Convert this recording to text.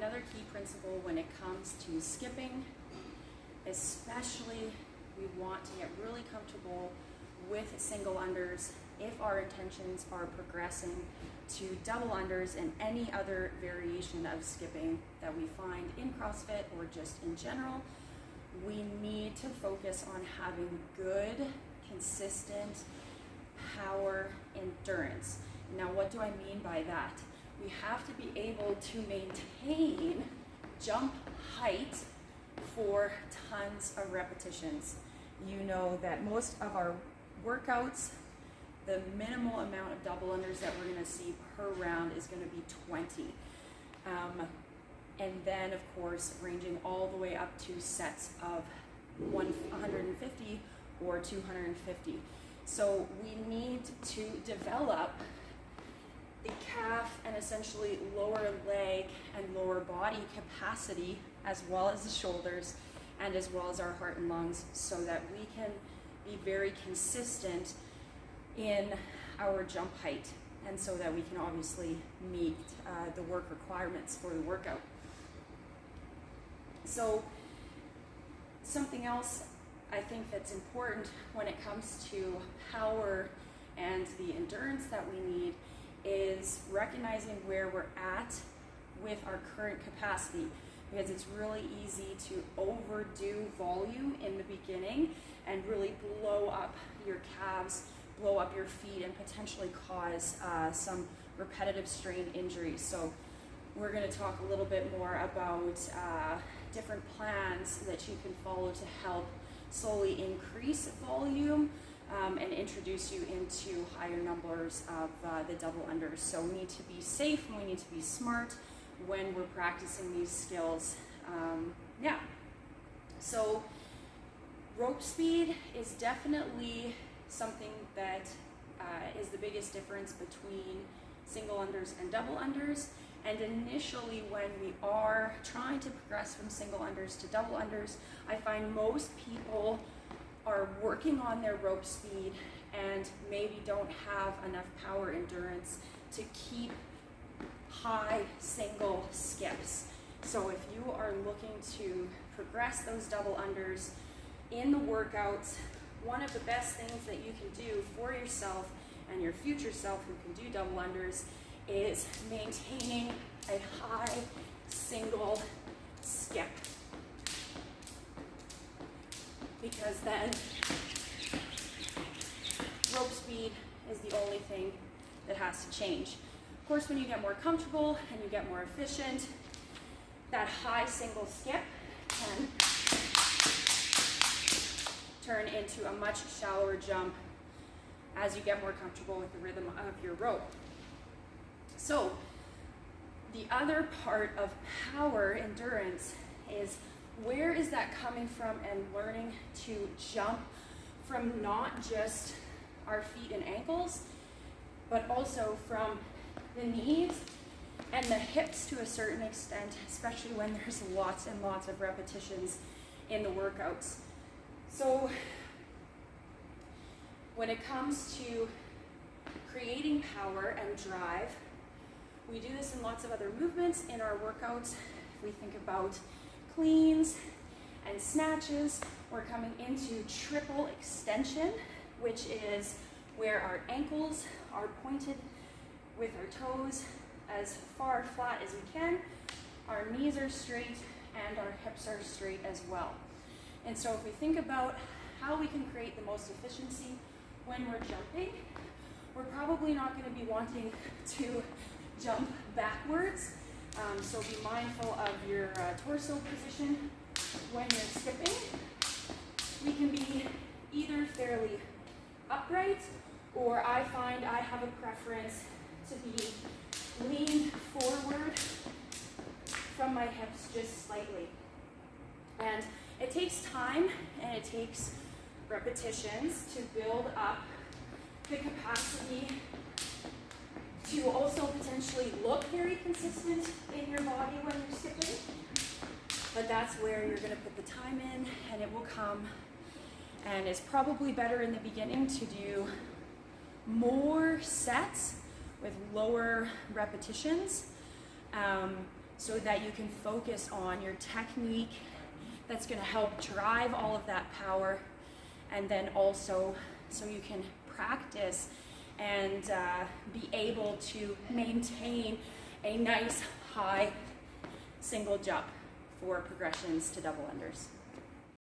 another key principle when it comes to skipping, especially we want to get really comfortable with single unders if our intentions are progressing to double unders and any other variation of skipping that we find in CrossFit or just in general. We need to focus on having good, consistent power endurance. Now, what do I mean by that? We have to be able to maintain jump height for tons of repetitions. You know that most of our workouts, the minimal amount of double unders that we're going to see per round is going to be 20. And then, of course, ranging all the way up to sets of 150 or 250. So we need to develop the calf and essentially lower leg and lower body capacity, as well as the shoulders and as well as our heart and lungs, so that we can be very consistent in our jump height, and so that we can obviously meet the work requirements for the workout. So something else I think that's important when it comes to power and the endurance that we need is recognizing where we're at with our current capacity, because it's really easy to overdo volume in the beginning and really blow up your calves, blow up your feet, and potentially cause some repetitive strain injuries. So we're going to talk a little bit more about different plans that you can follow to help slowly increase volume and introduce you into higher numbers of the double unders. So we need to be safe and we need to be smart when we're practicing these skills. So rope speed is definitely something that is the biggest difference between single unders and double unders. And initially, when we are trying to progress from single unders to double unders, I find most people are working on their rope speed and maybe don't have enough power endurance to keep high single skips. So if you are looking to progress those double unders in the workouts, one of the best things that you can do for yourself and your future self who can do double unders is maintaining a high single skip, because then rope speed is the only thing that has to change. Of course, when you get more comfortable and you get more efficient, that high single skip can turn into a much shallower jump as you get more comfortable with the rhythm of your rope. So the other part of power endurance is, where is that coming from, and learning to jump from not just our feet and ankles, but also from the knees and the hips to a certain extent, especially when there's lots and lots of repetitions in the workouts. So when it comes to creating power and drive, we do this in lots of other movements in our workouts. If we think about cleans and snatches, we're coming into triple extension, which is where our ankles are pointed with our toes as far flat as we can. Our knees are straight and our hips are straight as well. And so if we think about how we can create the most efficiency when we're jumping, we're probably not going to be wanting to jump backwards. So be mindful of your torso position when you're skipping. We can be either fairly upright, or I find I have a preference to be leaned forward from my hips just slightly. And it takes time and it takes repetitions to build up the capacity to also potentially look very consistent in your body when you're skipping. But that's where you're going to put the time in, and it will come. And it's probably better in the beginning to do more sets with lower repetitions, so that you can focus on your technique that's going to help drive all of that power, and then also so you can practice and be able to maintain a nice high single jump for progressions to double unders.